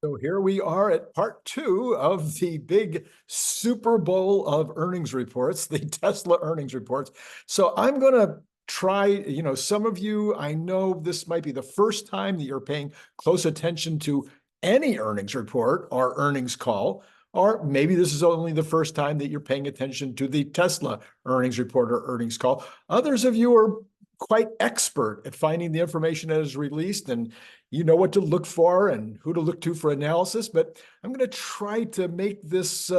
So here we are at part two of the big Super Bowl of earnings reports, the Tesla earnings reports. So I'm going to try, some of you, I know this might be the first time that you're paying close attention to any earnings report or earnings call, or maybe this is only the first time that you're paying attention to the Tesla earnings report or earnings call. Others of you are quite expert at finding the information that is released, and you know what to look for and who to look to for analysis. But I'm going to try to make this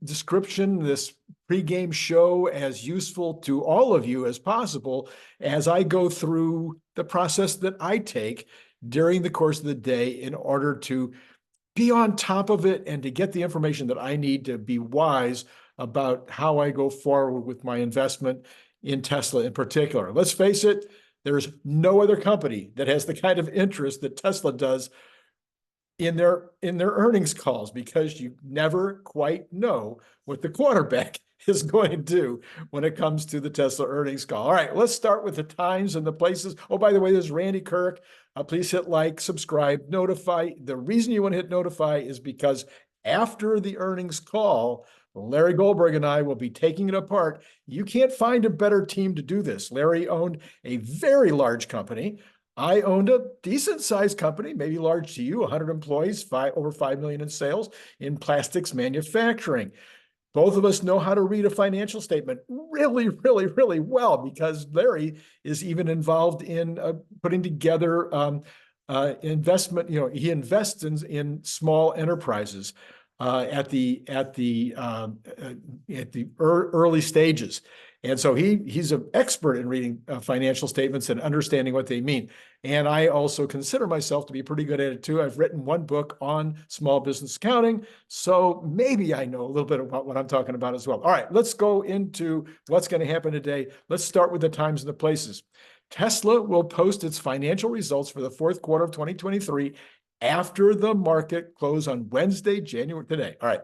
description, this pregame show, as useful to all of you as possible as I go through the process that I take during the course of the day in order to be on top of it and to get the information that I need to be wise about how I go forward with my investment in Tesla in particular. Let's face it, there's no other company that has the kind of interest that Tesla does in their earnings calls, because you never quite know what the quarterback is going to do when it comes to the Tesla earnings call. All right, let's start with the times and the places. Oh, by the way, this is Randy Kirk. Please hit like, subscribe, notify. The reason you want to hit notify is because after the earnings call, Larry Goldberg and I will be taking it apart. You can't find a better team to do this. Larry owned a very large company. I owned a decent sized company, maybe large to you, 100 employees, over 5 million in sales in plastics manufacturing. Both of us know how to read a financial statement really, really, really well, because Larry is even involved in putting together investment. He invests in small enterprises at the early stages. And so he's an expert in reading financial statements and understanding what they mean. And I also consider myself to be pretty good at it too. I've written one book on small business accounting, so maybe I know a little bit about what I'm talking about as well. All right, let's go into what's going to happen today. Let's start with the times and the places. Tesla will post its financial results for the fourth quarter of 2023 after the market close on Wednesday, January today. All right.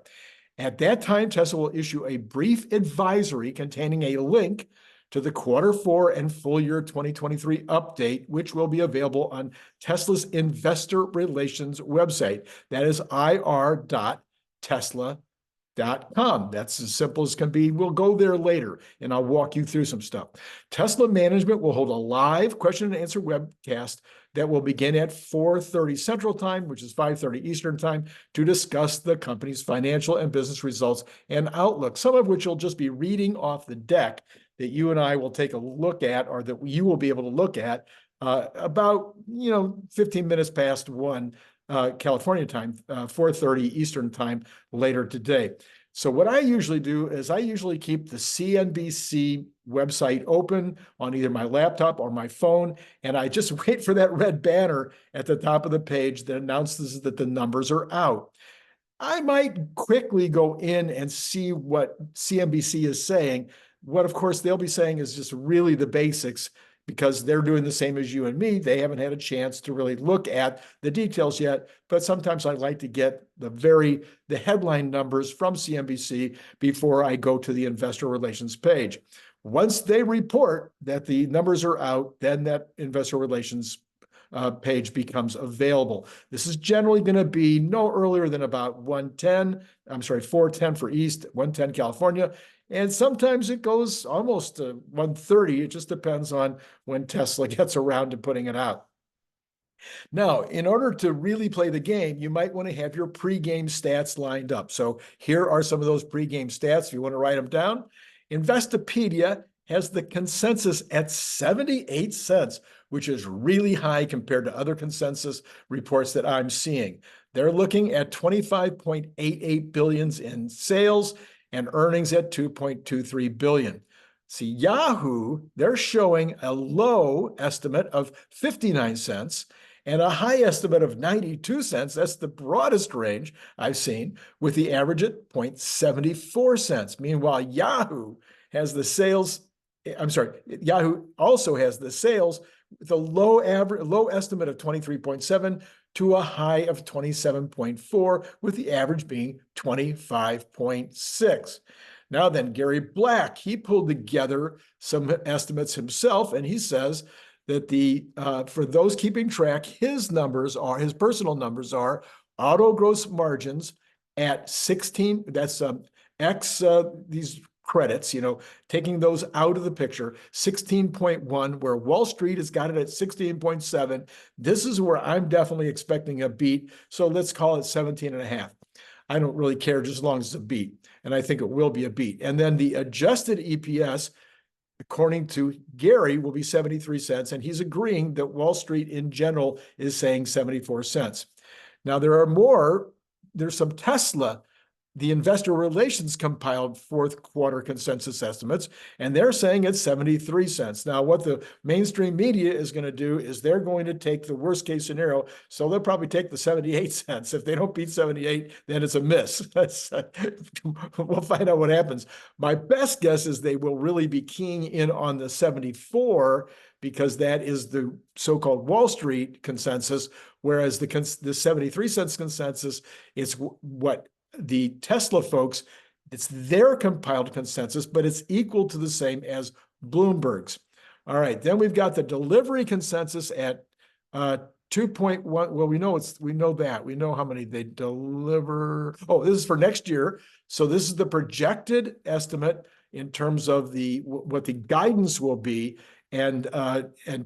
At that time, Tesla will issue a brief advisory containing a link to the quarter four and full year 2023 update, which will be available on Tesla's investor relations website. That is ir.tesla.com. That's as simple as can be. We'll go there later and I'll walk you through some stuff. Tesla management will hold a live question and answer webcast that will begin at 4:30 Central Time, which is 5:30 Eastern Time, to discuss the company's financial and business results and outlook, some of which will just be reading off the deck that you and I will take a look at, or that you will be able to look at about 15 minutes past 1 California time, 4:30 Eastern Time later today. So what I usually do is I usually keep the CNBC website open on either my laptop or my phone, and I just wait for that red banner at the top of the page that announces that the numbers are out. I might quickly go in and see what CNBC is saying. What, of course, they'll be saying is just really the basics, because they're doing the same as you and me. They haven't had a chance to really look at the details yet, but sometimes I like to get the headline numbers from CNBC before I go to the investor relations page. Once they report that the numbers are out, then that investor relations page becomes available. This is generally going to be no earlier than about 4:10 for East, 1:10 California. And sometimes it goes almost to 1:30. It just depends on when Tesla gets around to putting it out. Now, in order to really play the game, you might want to have your pregame stats lined up. So here are some of those pregame stats if you want to write them down. Investopedia has the consensus at 78 cents, which is really high compared to other consensus reports that I'm seeing. They're looking at 25.88 billion in sales and earnings at 2.23 billion. See, Yahoo, they're showing a low estimate of 59 cents and a high estimate of 92 cents. That's the broadest range I've seen, with the average at 0.74 cents. Meanwhile, Yahoo also has the sales with a low estimate of 23.7 to a high of 27.4, with the average being 25.6. Now then, Gary Black, he pulled together some estimates himself, and he says that for those keeping track, his personal numbers are auto gross margins at 16. That's X these credits, taking those out of the picture, 16.1, where Wall Street has got it at 16.7. This is where I'm definitely expecting a beat. So let's call it 17 and a half. I don't really care just as long as it's a beat. And I think it will be a beat. And then the adjusted EPS, according to Gary, will be 73 cents. And he's agreeing that Wall Street in general is saying 74 cents. Now, there's some Tesla. The investor relations compiled fourth quarter consensus estimates, and they're saying it's 73 cents. Now, what the mainstream media is going to do is they're going to take the worst case scenario. So they'll probably take the 78 cents. If they don't beat 78, then it's a miss. We'll find out what happens. My best guess is they will really be keying in on the 74 because that is the so-called Wall Street consensus, whereas the 73 cents consensus is what the Tesla folks, it's their compiled consensus, but it's equal to the same as Bloomberg's. All right, then we've got the delivery consensus at 2.1. Well, we know that. We know how many they deliver. Oh, this is for next year. So this is the projected estimate in terms of what the guidance will be. And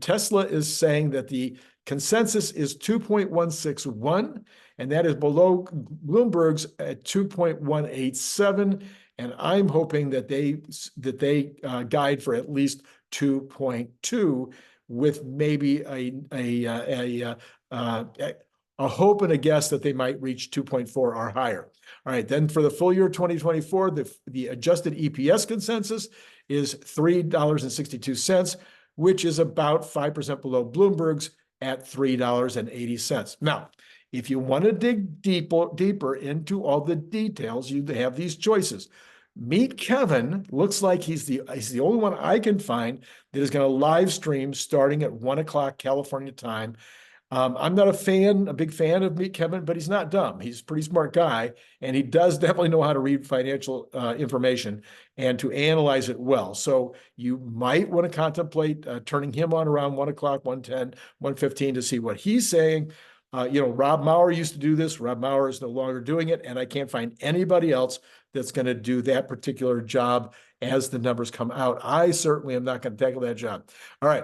Tesla is saying that the consensus is 2.161, and that is below Bloomberg's at 2.187. And I'm hoping that they guide for at least 2.2, with maybe a hope and a guess that they might reach 2.4 or higher. All right, then for the full year 2024, the adjusted EPS consensus is $3.62, which is about 5% below Bloomberg's at $3.80. Now, if you want to dig deeper into all the details, you have these choices. Meet Kevin looks like he's the only one I can find that is going to live stream starting at 1 o'clock California time. I'm not a big fan of Meet Kevin, but he's not dumb. He's a pretty smart guy, and he does definitely know how to read financial information and to analyze it well. So you might want to contemplate turning him on around 1 o'clock, 1:10, 1:15 to see what he's saying. Rob Maurer used to do this. Rob Maurer is no longer doing it, and I can't find anybody else that's going to do that particular job as the numbers come out. I certainly am not going to tackle that job. All right.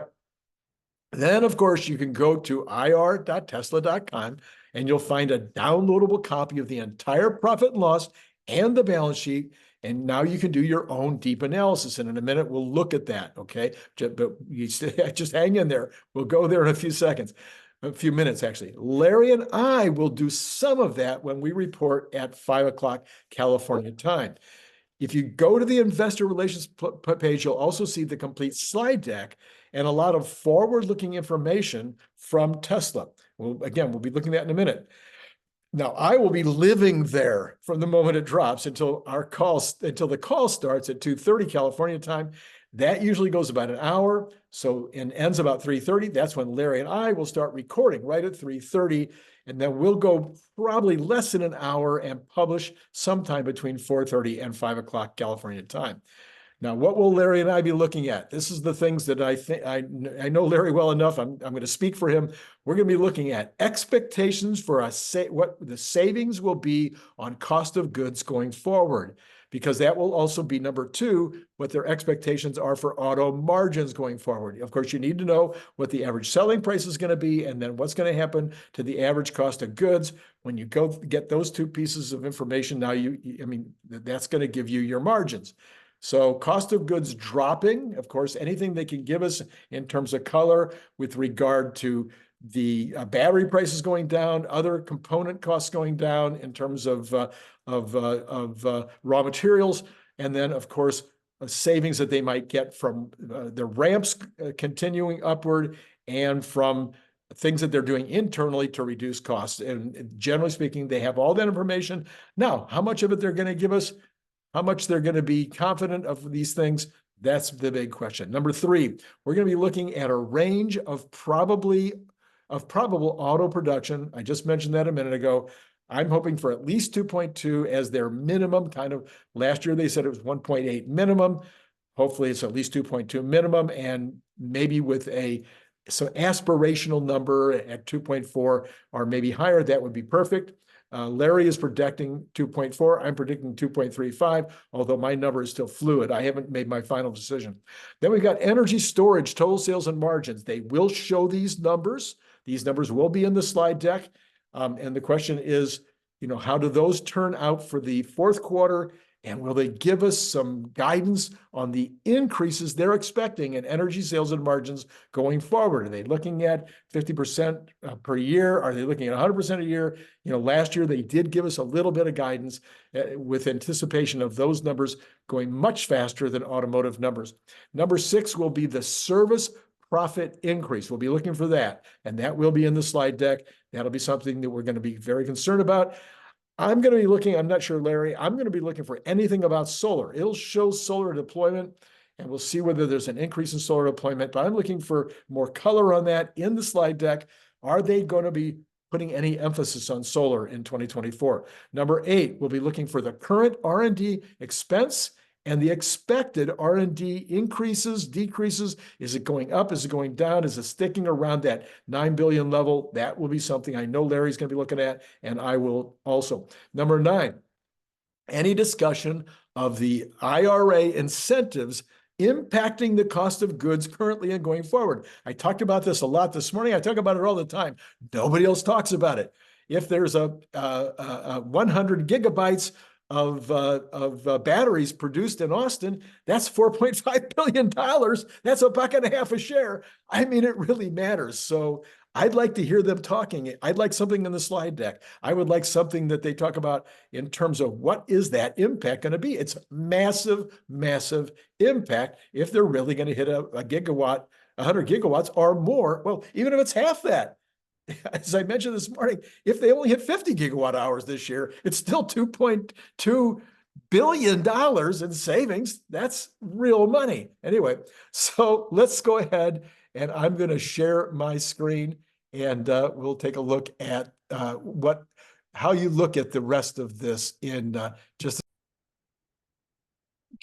Then, of course, you can go to ir.tesla.com and you'll find a downloadable copy of the entire profit and loss and the balance sheet. And now you can do your own deep analysis. And in a minute, we'll look at that. Okay. But you just hang in there. We'll go there in a few minutes, actually. Larry and I will do some of that when we report at 5 o'clock California time. If you go to the investor relations page, you'll also see the complete slide deck and a lot of forward-looking information from Tesla. Well, again, we'll be looking at that in a minute. Now, I will be living there from the moment it drops until the call starts at 2:30 California time. That usually goes about an hour, and ends about 3:30. That's when Larry and I will start recording right at 3:30, and then we'll go probably less than an hour and publish sometime between 4:30 and 5 o'clock California time. Now, what will Larry and I be looking at? This is the things that I think I know Larry well enough. I'm going to speak for him. We're going to be looking at expectations for what the savings will be on cost of goods going forward, because that will also be number two, what their expectations are for auto margins going forward. Of course, you need to know what the average selling price is going to be, and then what's going to happen to the average cost of goods. When you go get those two pieces of information, now that's going to give you your margins. So cost of goods dropping, of course, anything they can give us in terms of color with regard to the battery prices going down, other component costs going down in terms of raw materials, and then, of course, savings that they might get from the ramps continuing upward and from things that they're doing internally to reduce costs. And generally speaking, they have all that information. Now, how much of it they're going to give us, how much they're going to be confident of these things, that's the big question. Number three, we're going to be looking at a range of probable auto production. I just mentioned that a minute ago. I'm hoping for at least 2.2 as their minimum. Last year they said it was 1.8 minimum. Hopefully it's at least 2.2 minimum, and maybe with a So aspirational number at 2.4 or maybe higher, that would be perfect. Larry is predicting 2.4. I'm predicting 2.35, although my number is still fluid. I haven't made my final decision. Then we've got energy storage, total sales and margins. They will show these numbers. These numbers will be in the slide deck. And the question is, how do those turn out for the fourth quarter? And will they give us some guidance on the increases they're expecting in energy sales and margins going forward? Are they looking at 50% per year? Are they looking at 100% a year? Last year they did give us a little bit of guidance with anticipation of those numbers going much faster than automotive numbers. Number 6 will be the service profit increase. We'll be looking for that, and that will be in the slide deck. That'll be something that we're going to be very concerned about. I'm going to be looking, I'm not sure, Larry, I'm going to be looking for anything about solar. It'll show solar deployment, and we'll see whether there's an increase in solar deployment, but I'm looking for more color on that in the slide deck. Are they going to be putting any emphasis on solar in 2024? Number 8, we'll be looking for the current R&D expense and the expected R&D increases, decreases. Is it going up? Is it going down? Is it sticking around that 9 billion level? That will be something I know Larry's going to be looking at, and I will also. Number 9, any discussion of the IRA incentives impacting the cost of goods currently and going forward. I talked about this a lot this morning. I talk about it all the time. Nobody else talks about it. If there's a 100 gigabytes of batteries produced in Austin, that's $4.5 billion. That's $1.50 a share. I mean, it really matters. So I'd like to hear them talking. I'd like something in the slide deck. I would like something that they talk about in terms of what is that impact going to be? It's massive, massive impact if they're really going to hit a gigawatt, 100 gigawatts or more. Well, even if it's half that. As I mentioned this morning, if they only hit 50 gigawatt hours this year, it's still $2.2 billion in savings. That's real money. Anyway, so let's go ahead and I'm going to share my screen and we'll take a look at how you look at the rest of this in just.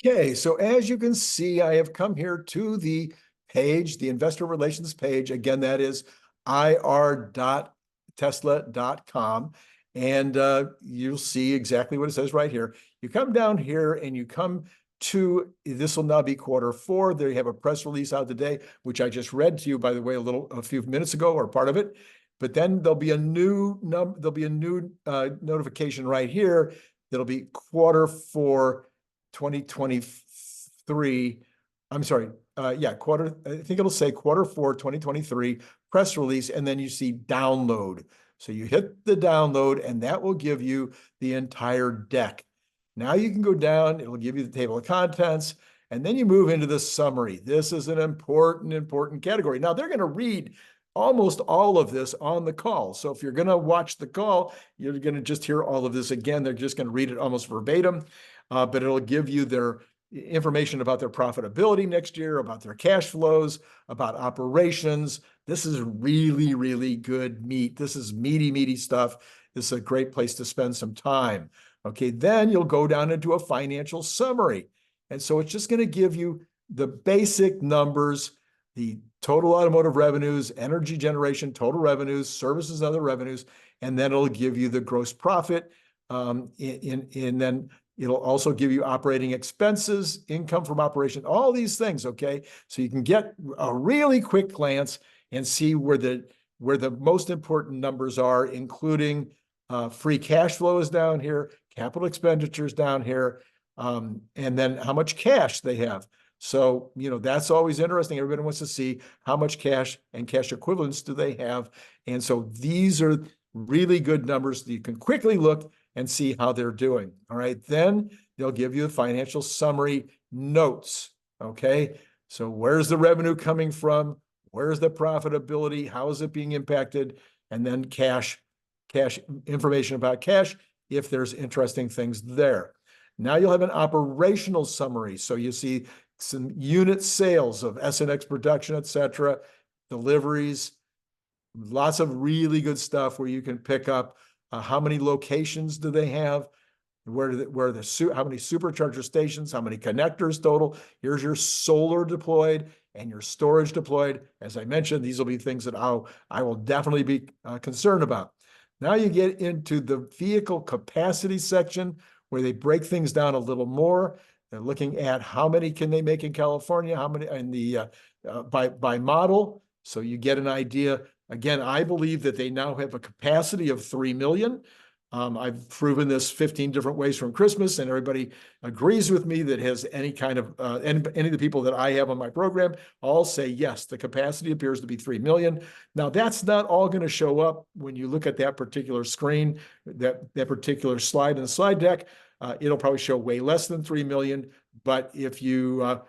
Okay, so as you can see, I have come here to the page, the investor relations page. Again, that is ir.tesla.com. And you'll see exactly what it says right here. You come down here and you come to, this will now be quarter 4. They have a press release out today, which I just read to you, by the way, a few minutes ago, or part of it. But then there'll be a new notification right here. That'll be quarter 4, 2023. I'm sorry. I think it'll say quarter 4, 2023 press release, and then you see download. So you hit the download and that will give you the entire deck. Now you can go down, it'll give you the table of contents, and then you move into the summary. This is an important category. Now they're going to read almost all of this on the call. So if you're going to watch the call, you're going to just hear all of this again. They're just going to read it almost verbatim, but it'll give you their information about their profitability next year, about their cash flows, about operations. This is really, really good meat. This is meaty stuff. This is a great place to spend some time. Okay, then you'll go down into a financial summary. And so it's just going to give you the basic numbers, the total automotive revenues, energy generation, total revenues, services, other revenues, and then it'll give you the gross profit. And then it'll also give you operating expenses, income from operation, all these things, okay? So you can get a really quick glance and see where the most important numbers are, including free cash flow is down here, capital expenditures down here, and then how much cash they have. So, that's always interesting. Everybody wants to see how much cash and cash equivalents do they have. And so these are really good numbers that you can quickly look and see how they're doing. All right. Then they'll give you the financial summary notes. Okay. So where's the revenue coming from? Where's the profitability? How is it being impacted? And then cash information about cash, if there's interesting things there. Now you'll have an operational summary. So you see some unit sales of SNX production, et cetera, deliveries, lots of really good stuff where you can pick up how many locations do they have? how many supercharger stations, how many connectors total. Here's your solar deployed and your storage deployed. As I mentioned, these will be things that I will definitely be concerned about. Now you get into the vehicle capacity section where they break things down a little more. They're looking at how many can they make in California, how many in the by model. So you get an idea. Again, I believe that they now have a capacity of 3 million. I've proven this 15 different ways from Christmas, and everybody agrees with me that has any kind of, any of the people that I have on my program all say, yes, the capacity appears to be 3 million. Now, that's not all going to show up when you look at that particular screen, that particular slide in the slide deck. It'll probably show way less than 3 million, but if you,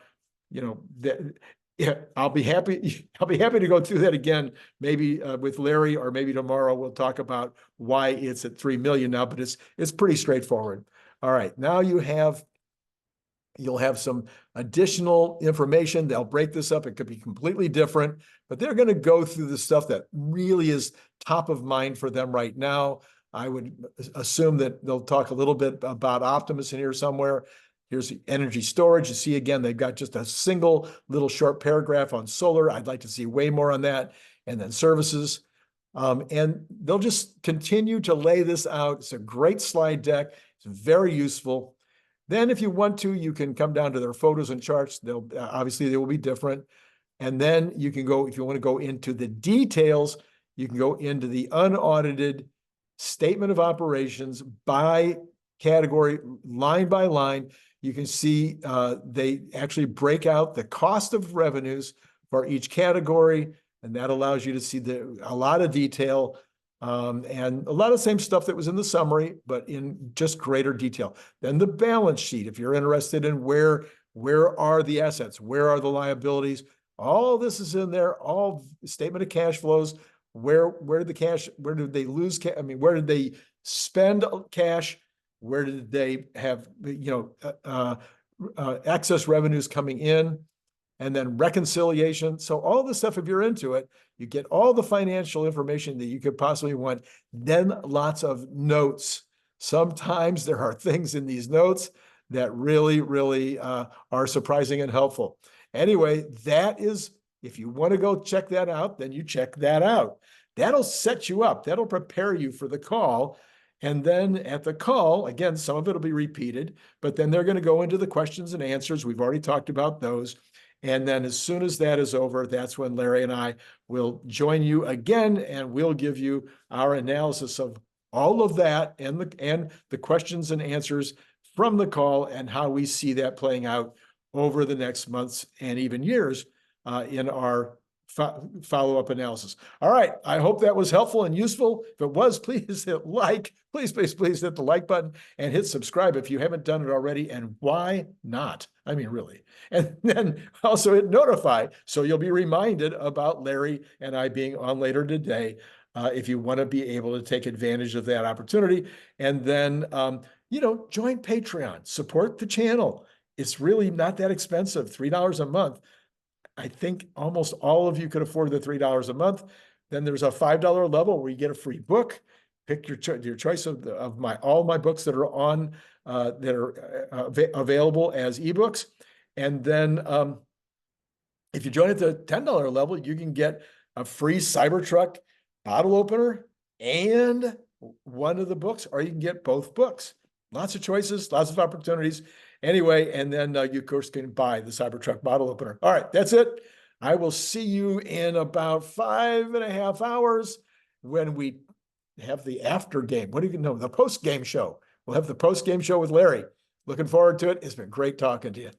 yeah, I'll be happy to go through that again, maybe with Larry, or maybe tomorrow we'll talk about why it's at 3 million now, but it's pretty straightforward. All right, now you'll have some additional information. They'll break this up. It could be completely different, but they're going to go through the stuff that really is top of mind for them right now. I would assume that they'll talk a little bit about Optimus in here somewhere. Here's the energy storage. You see, again, they've got just a single little short paragraph on solar. I'd like to see way more on that. And then services. And they'll just continue to lay this out. It's a great slide deck. It's very useful. Then if you want to, you can come down to their photos and charts. They'll obviously they will be different. And then you can go, if you want to go into the details, you can go into the unaudited statement of operations by category, line by line. You can see they actually break out the cost of revenues for each category, and that allows you to see a lot of detail and a lot of the same stuff that was in the summary, but in just greater detail. Then the balance sheet, if you're interested in where are the assets, where are the liabilities, all this is in there, all statement of cash flows, where did the cash, where did they lose cash? I mean, where did they spend cash? Where did they have, excess revenues coming in? And then reconciliation. So all the stuff, if you're into it, you get all the financial information that you could possibly want. Then lots of notes. Sometimes there are things in these notes that really, really are surprising and helpful. Anyway, that is, if you want to go check that out, then you check that out. That'll set you up. That'll prepare you for the call. And then at the call, again, some of it will be repeated, but then they're going to go into the questions and answers. We've already talked about those. And then as soon as that is over, that's when Larry and I will join you again, and we'll give you our analysis of all of that and the questions and answers from the call and how we see that playing out over the next months and even years in our follow-up analysis. All right. I hope that was helpful and useful. If it was, please hit like. Please hit the like button and hit subscribe if you haven't done it already. And why not? I mean, really. And then also hit notify so you'll be reminded about Larry and I being on later today if you want to be able to take advantage of that opportunity. And then, join Patreon, support the channel. It's really not that expensive, $3 a month. I think almost all of you could afford the $3 a month. Then there's a $5 level where you get a free book. Pick your choice of all my books that are on that are available as ebooks. And then if you join at the $10 level, you can get a free Cybertruck bottle opener and one of the books, or you can get both books. Lots of choices, lots of opportunities. Anyway, and then you, of course, can buy the Cybertruck bottle opener. All right, that's it. I will see you in about 5.5 hours when we have the after game. What do you know? The post game show. We'll have the post game show with Larry. Looking forward to it. It's been great talking to you.